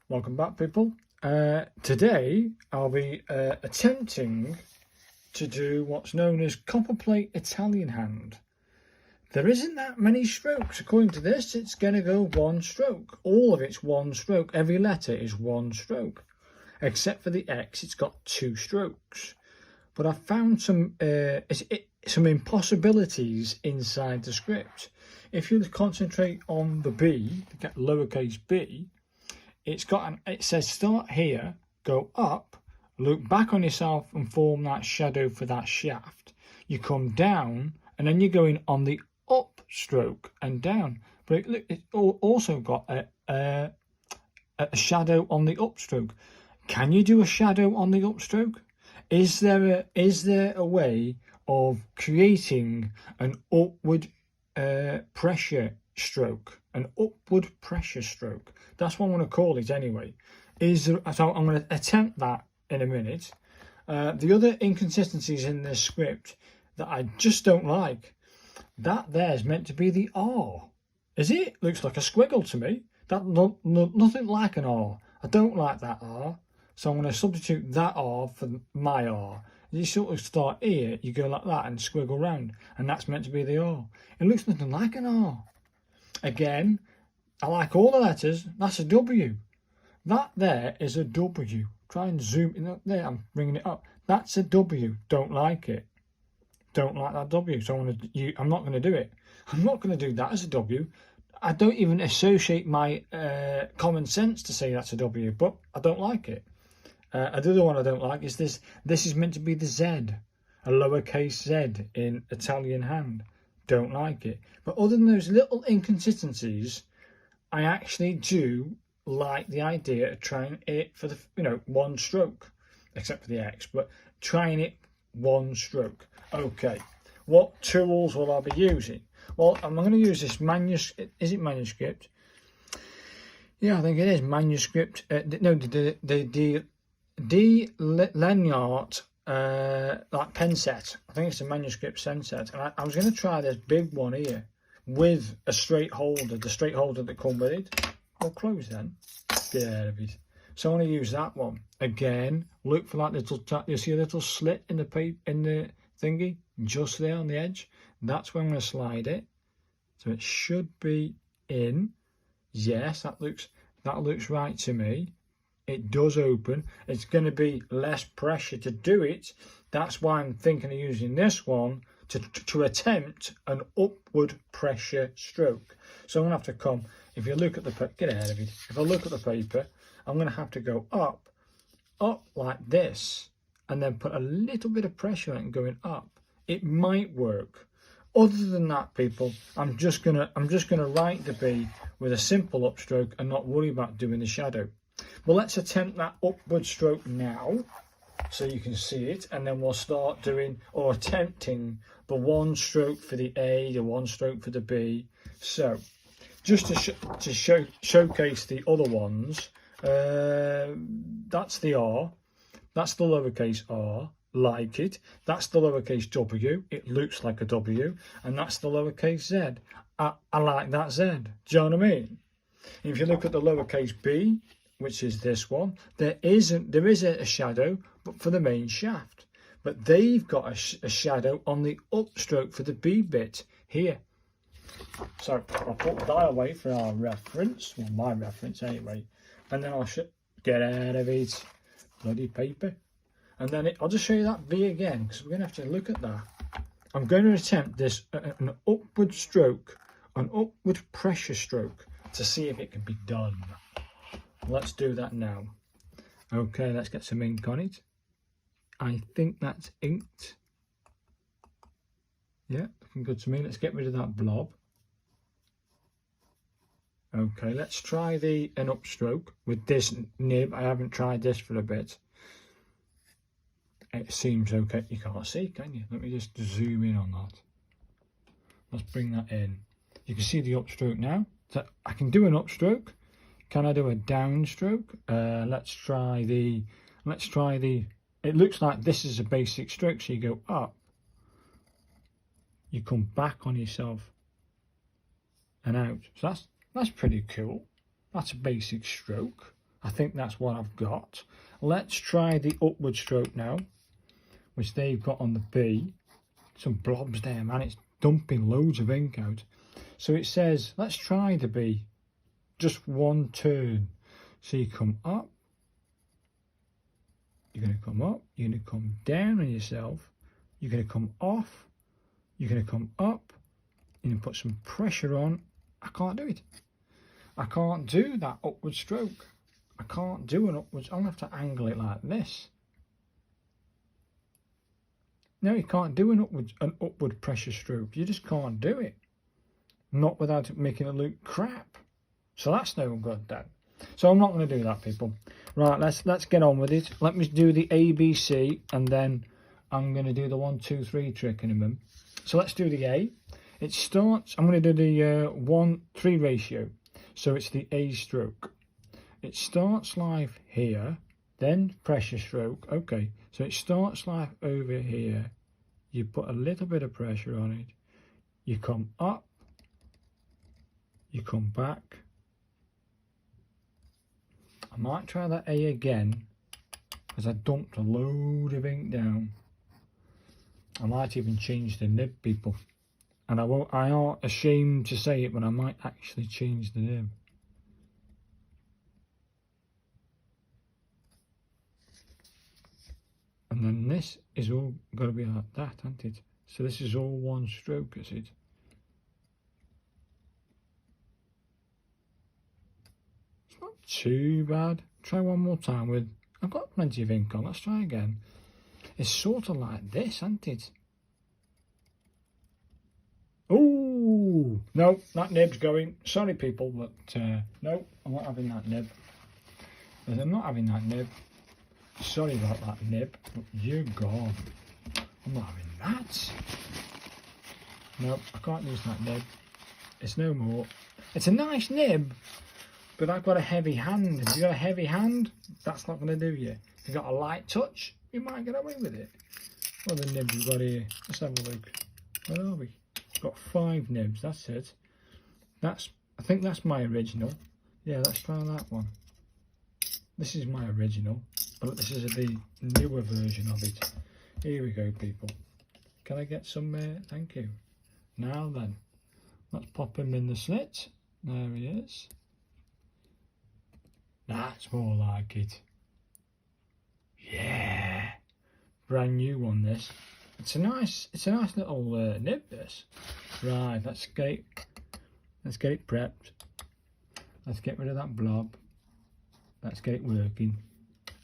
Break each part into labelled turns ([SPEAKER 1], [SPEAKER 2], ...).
[SPEAKER 1] Welcome back, people. Today I'll be attempting to do what's known as Copperplate Italian hand. There isn't that many strokes. According to this, it's going to go one stroke. All of it's one stroke. Every letter is one stroke. Except for the X, it's got two strokes. But I found some impossibilities inside the script. If you concentrate on the B, the lowercase b, it says start here, go up, look back on yourself and form that shadow for that shaft. You come down and then you're going on the up stroke and down. But it's also got a shadow on the upstroke. Can you do a shadow on the upstroke? Is there a way of creating an upward pressure stroke? An upward pressure stroke. That's what I'm going to call it anyway. So I'm going to attempt that in a minute. The other inconsistencies in this script that I just don't like, that there's meant to be the R. Is it? Looks like a squiggle to me. Nothing like an R. I don't like that R. So I'm going to substitute that R for my R. You sort of start here, you go like that and squiggle round. And that's meant to be the R. It looks nothing like an R. Again, I like all the letters. That's a W. That there is a W. Try and zoom in there. I'm bringing it up. That's a W. Don't like it. Don't like that W. So I'm not going to do it. I'm not going to do that as a W. I don't even associate my common sense to say that's a W, but I don't like it. The other one I don't like is this. This is meant to be the Z, a lowercase z in Italian hand. Don't like it. But other than those little inconsistencies, I actually do like the idea of trying it for the one stroke, except for the X, but trying it one stroke. Okay, what tools will I be using? Well, I'm going to use this manuscript. Is it manuscript? Yeah, I think it is manuscript. No, the Lanyard like pen set. I think it's a manuscript pen set. And I was going to try this big one here with a straight holder, the straight holder that come with it. Well, close then. Get out of it. So I'm going to use that one again. Look for that little. You see a little slit in the paper in the thingy, just there on the edge. That's where I'm going to slide it. So it should be in. Yes, that looks right to me. It does open. It's going to be less pressure to do it. That's why I'm thinking of using this one to attempt an upward pressure stroke. So I'm going to have to come, if you look at the, get ahead of it. If I look at the paper, I'm going to have to go up like this, and then put a little bit of pressure on it and going up. It might work. Other than that, people, I'm just gonna write the B with a simple upstroke and not worry about doing the shadow. Well, let's attempt that upward stroke now, so you can see it, and then we'll start doing or attempting the one stroke for the A, the one stroke for the B. So, just to showcase the other ones, that's the R, that's the lowercase r, like it. That's the lowercase w, it looks like a W, and that's the lowercase z. I like that Z. Do you know what I mean? If you look at the lowercase b, which is this one, there is a shadow, but for the main shaft. But they've got a shadow on the upstroke for the B bit here. So I'll put that away for our reference, well, my reference anyway, and then I'll get out of it, bloody paper. And then I'll just show you that V again, because we're going to have to look at that. I'm going to attempt this, an upward stroke, an upward pressure stroke, to see if it can be done. Let's do that now. Okay, let's get some ink on it. I think that's inked. Yeah, looking good to me. Let's get rid of that blob. Okay, let's try an upstroke with this nib. I haven't tried this for a bit. It seems okay. You can't see, can you? Let me just zoom in on that. Let's bring that in. You can see the upstroke now. So I can do an upstroke. Can I do a downstroke? Let's try the. It looks like this is a basic stroke. So you go up, you come back on yourself, and out. So that's pretty cool. That's a basic stroke. I think that's what I've got. Let's try the upward stroke now, which they've got on the B. Some blobs there, man. It's dumping loads of ink out. So it says, let's try the B. Just one turn. So you come up. You're going to come up. You're going to come down on yourself. You're going to come off. You're going to come up. You're going to put some pressure on. I can't do it. I can't do that upward stroke. I can't do an upwards. I'll have to angle it like this. No, you can't do an upward pressure stroke. You just can't do it. Not without it making it look crap. So that's no good then. So I'm not going to do that, people. Right, let's get on with it. Let me do the ABC, and then I'm going to do the 1, 2, 3 trick in a minute. So let's do the A. It starts, I'm going to do the 1-3 ratio. So it's the A stroke. It starts live here, then pressure stroke. Okay, so it starts live over here. You put a little bit of pressure on it. You come up. You come back. I might try that A again, because I dumped a load of ink down. I might even change the nib, people. And I aren't ashamed to say it, but I might actually change the nib. And then this is all got to be like that, hasn't it? So this is all one stroke, is it? It's not too bad. Try one more time with... I've got plenty of ink on. Let's try again. It's sort of like this, isn't it? Oh, no, that nib's going. Sorry, people, but no, I'm not having that nib. I'm not having that nib. Sorry about that nib, but you're gone. I'm not having that. No, I can't use that nib. It's no more. It's a nice nib, but I've got a heavy hand. If you've got a heavy hand, that's not going to do you. If you've got a light touch, you might get away with it. What are the nibs we've got here? Let's have a look. Where are we? Got 5 nibs, that's it. I think that's my original. Yeah, let's try that one. This is my original, but this is the newer version of it. Here we go, people. Can I get some, thank you. Now then, let's pop him in the slit. There he is. That's more like it. Yeah. Brand new one, this. It's a nice little nib, this. Right, let's get it prepped. Let's get rid of that blob. Let's get it working.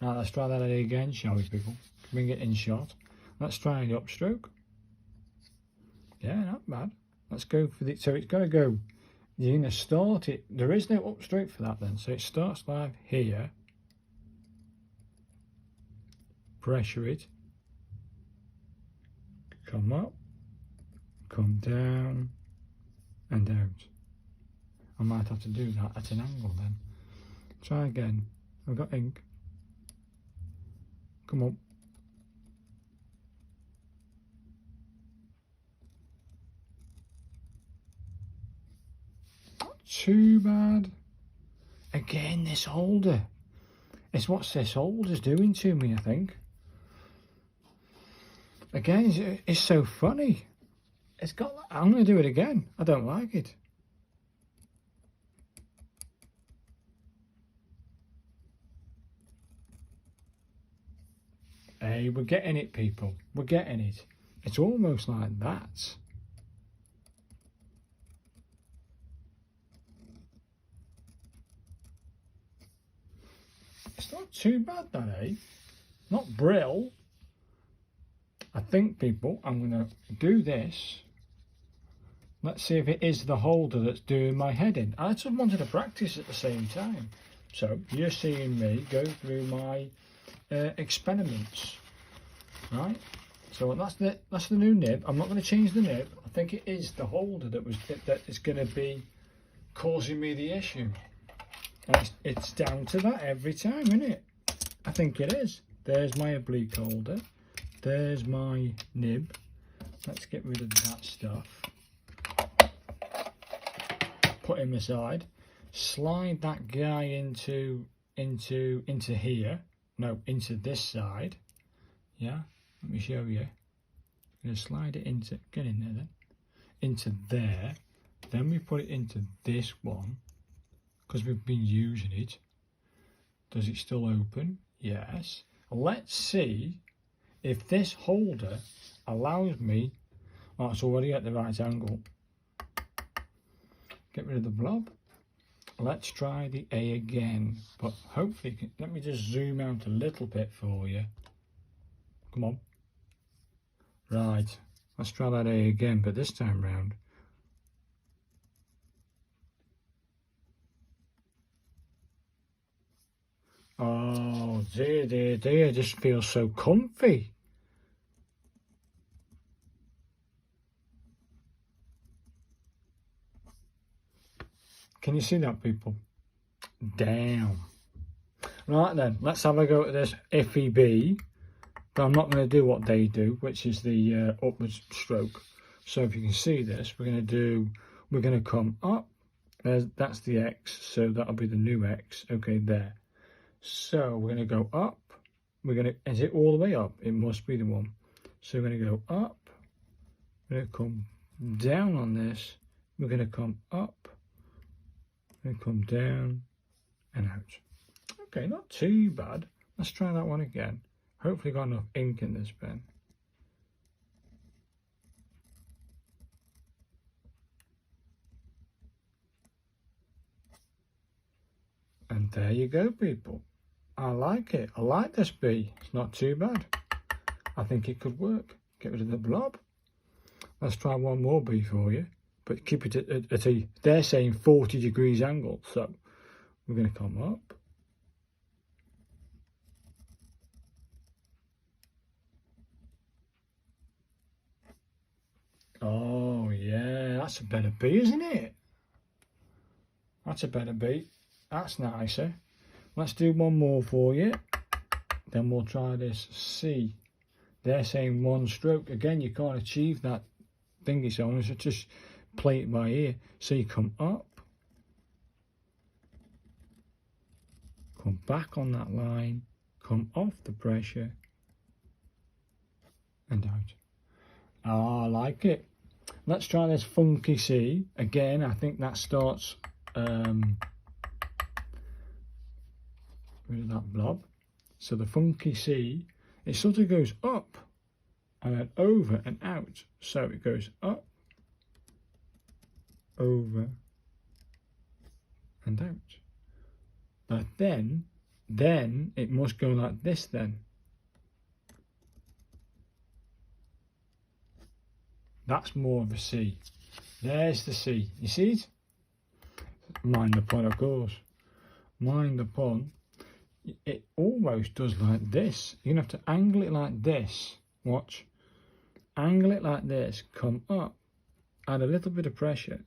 [SPEAKER 1] Right, let's try that again, shall we, people? Bring it in shot. Let's try the upstroke. Yeah, not bad. Let's go for the... So it's got to go... You're going to start it... There is no upstroke for that then. So it starts live here. Pressure it. Come up. Come down. And out. I might have to do that at an angle then. Try again. I've got ink. Come on. Not too bad. Again, this holder. It's what this holder's doing to me, I think. Again, it's so funny. It's got... I'm going to do it again. I don't like it. Hey, we're getting it, people. We're getting it. It's almost like that. It's not too bad, that, eh? Not brill. I think, people, I'm going to do this. Let's see if it is the holder that's doing my head in. I just wanted to practice at the same time. So, you're seeing me go through my experiments. Right? So that's the new nib. I'm not going to change the nib. I think it is the holder that is going to be causing me the issue. And it's down to that every time, isn't it? I think it is. There's my oblique holder. There's my nib. Let's get rid of that stuff. Put him aside. Slide that guy into into here. No, into this side. Yeah, let me show you. I'm going to slide it into, get in there then, into there. Then we put it into this one because we've been using it. Does it still open? Yes. Let's see if this holder allows me. Oh, it's already at the right angle. Get rid of the blob. Let's try the A again, but hopefully, let me just zoom out a little bit for you. Come on. Right, let's try that A again, but this time round. Oh dear, dear, dear, this feels so comfy. Can you see that, people? Damn. Right then, let's have a go at this iffy B. But I'm not going to do what they do, which is the upwards stroke. So if you can see this, we're going to come up. That's the X, so that'll be the new X. Okay, there. So we're going to go up. Is it all the way up? It must be the one. So we're going to go up. We're going to come down on this. We're going to come up. We're going to come down and out. Okay, not too bad. Let's try that one again. Hopefully got enough ink in this pen. And there you go, people. I like it. I like this B. It's not too bad. I think it could work. Get rid of the blob. Let's try one more B for you. But keep it at a, they're saying 40 degrees angle. So we're going to come up. Oh, yeah, that's a better B, isn't it? That's a better B. That's nicer. Let's do one more for you. Then we'll try this C. They're saying one stroke. Again, you can't achieve that thingy, so I'm going to just play it by ear. So you come up. Come back on that line. Come off the pressure. And out. Oh, I like it. Let's try this funky C. Again, I think that starts rid of that blob. So the funky C, it sort of goes up and then over and out. So it goes up, over and out. But then it must go like this then. That's more of a C. There's the C. You see it? Mind the pun, of course. Mind the pun. It almost does like this. You're going to have to angle it like this. Watch. Angle it like this. Come up. Add a little bit of pressure.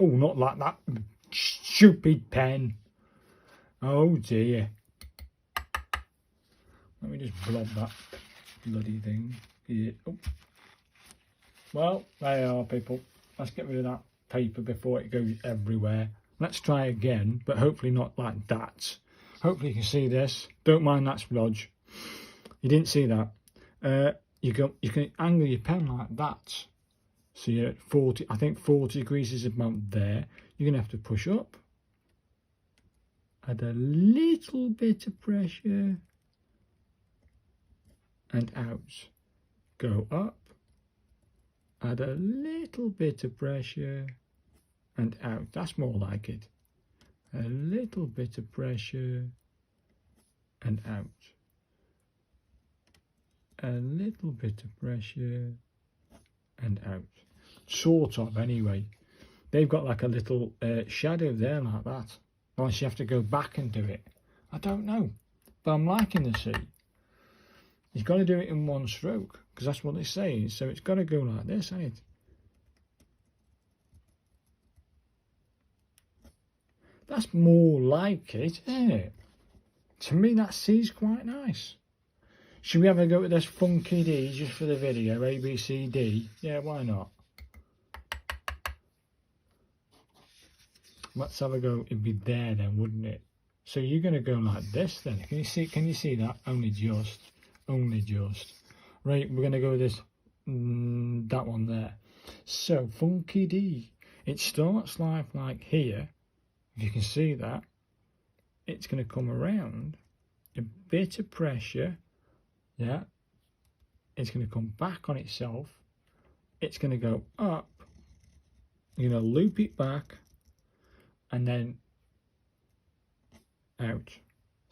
[SPEAKER 1] Oh, not like that. Stupid pen. Oh, dear. Let me just blob that bloody thing. Yeah. Oh. Well, there you are, people. Let's get rid of that paper before it goes everywhere. Let's try again, but hopefully not like that. Hopefully you can see this. Don't mind that splodge. You didn't see that. You can angle your pen like that. So you're at 40, I think 40 degrees is about there. You're going to have to push up. Add a little bit of pressure. And out. Go up. Add a little bit of pressure and out. That's more like it. A little bit of pressure and out. A little bit of pressure and out. Sort of, anyway. They've got like a little shadow there like that. Unless you have to go back and do it. I don't know. But I'm liking the C. You've got to do it in one stroke, because that's what it's saying. So it's got to go like this, ain't it? That's more like it, isn't it? To me, that C's quite nice. Should we have a go at this funky D just for the video? A, B, C, D. Yeah, why not? Let's have a go. It'd be there then, wouldn't it? So you're going to go like this then. Can you see that? Only just. Right, we're going to go with this, that one there. So, funky D. It starts like here. If you can see that, it's going to come around. A bit of pressure. Yeah. It's going to come back on itself. It's going to go up. You're going to loop it back. And then out.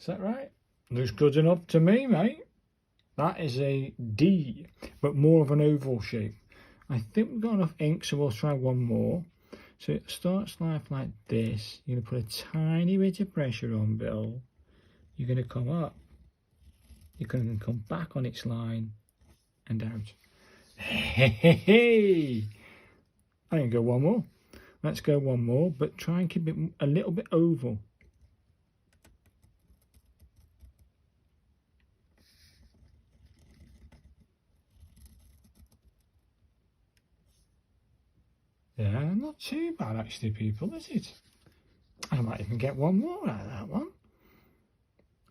[SPEAKER 1] Is that right? Looks good enough to me, mate. That is a D, but more of an oval shape. I think we've got enough ink, so we'll try one more. So it starts life like this. You're going to put a tiny bit of pressure on, Bill. You're going to come up. You're going to come back on its line and out. Hey! I can go one more. Let's go one more, but try and keep it a little bit oval. Yeah, not too bad actually, people, is it? I might even get one more out of that one.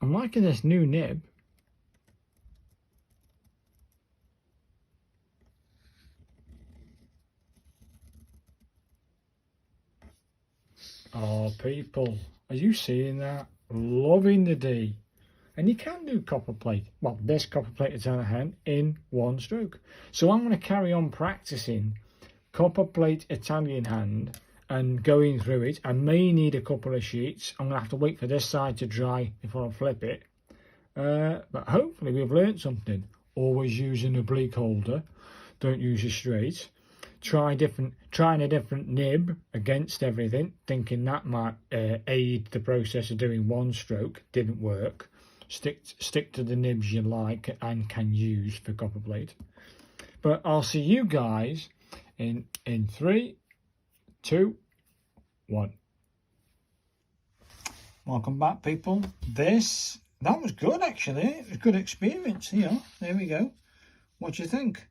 [SPEAKER 1] I'm liking this new nib. Oh, people, are you seeing that? Loving the D. And you can do Copperplate. Well, this Copperplate Italian hand in one stroke. So I'm going to carry on practicing Copperplate Italian hand and going through it. I may need a couple of sheets. I'm going to have to wait for this side to dry before I flip it. But hopefully we've learnt something. Always use an oblique holder. Don't use a straight. Trying a different nib against everything, thinking that might aid the process of doing one stroke. Didn't work. Stick to the nibs you like and can use for Copperplate. But I'll see you guys in 3, 2, 1. Welcome back, people. That was good actually. It was a good experience here. There we go. What do you think?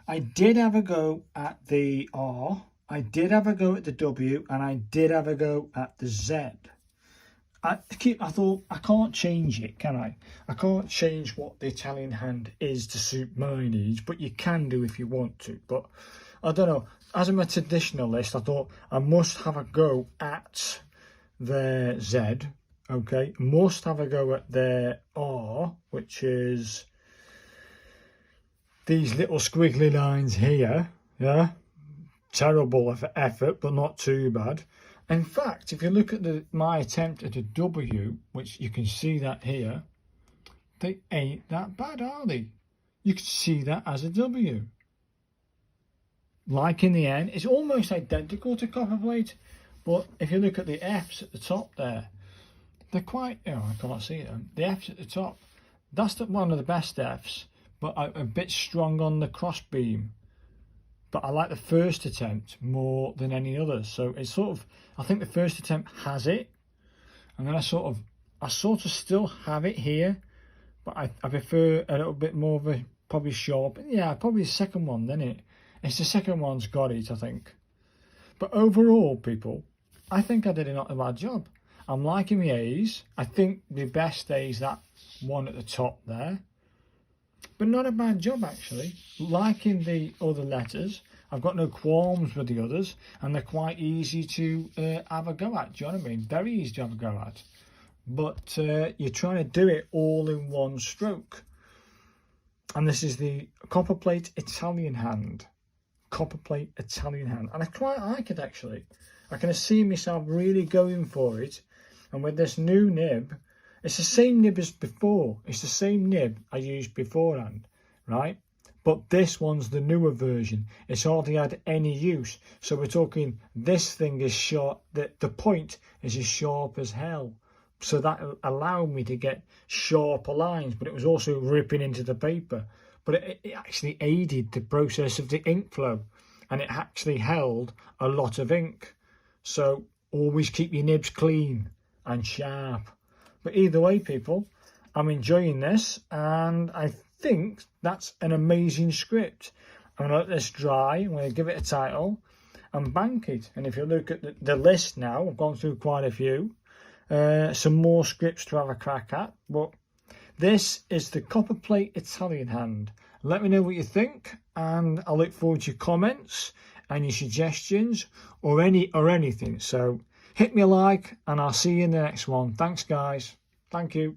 [SPEAKER 1] I did have a go at the R, I did have a go at the W, and I did have a go at the Z. I thought, I can't change it, can I? I can't change what the Italian hand is to suit my needs, but you can do if you want to. But I don't know, as I'm a traditionalist, I thought I must have a go at the Z, okay? Must have a go at the R, which is these little squiggly lines here, yeah? Terrible effort, but not too bad. In fact, if you look at my attempt at a W, which you can see that here, they ain't that bad, are they? You can see that as a W. Like in the end, it's almost identical to Copperplate, but if you look at the Fs at the top there, they're quite, oh, I can't see them. The Fs at the top, that's one of the best Fs, but a bit strong on the cross beam. But I like the first attempt more than any other. So it's sort of, I think the first attempt has it. And then I sort of still have it here. But I prefer a little bit more of a, probably sharp. Yeah, probably the second one, then it. It's the second one's got it, I think. But overall, people, I think I did a not a bad job. I'm liking the A's. I think the best A is that one at the top there. But not a bad job, actually. Liking the other letters. I've got no qualms with the others. And they're quite easy to have a go at. Do you know what I mean? Very easy to have a go at. But you're trying to do it all in one stroke. And this is the Copperplate Italian hand. Copperplate Italian hand. And I quite like it, actually. I can see myself really going for it. And with this new nib, it's the same nib as before. It's the same nib I used beforehand, right? But this one's the newer version. It's hardly had any use. So we're talking, this thing is sharp. The point is as sharp as hell. So that allowed me to get sharper lines, but it was also ripping into the paper. But it actually aided the process of the ink flow. And it actually held a lot of ink. So always keep your nibs clean and sharp. But either way, people, I'm enjoying this, and I think that's an amazing script. I'm going to let this dry, I'm going to give it a title, and bank it. And if you look at the list now, I've gone through quite a few, some more scripts to have a crack at. But this is the Copperplate Italian hand. Let me know what you think, and I look forward to your comments and your suggestions or anything. So hit me a like, and I'll see you in the next one. Thanks guys. Thank you.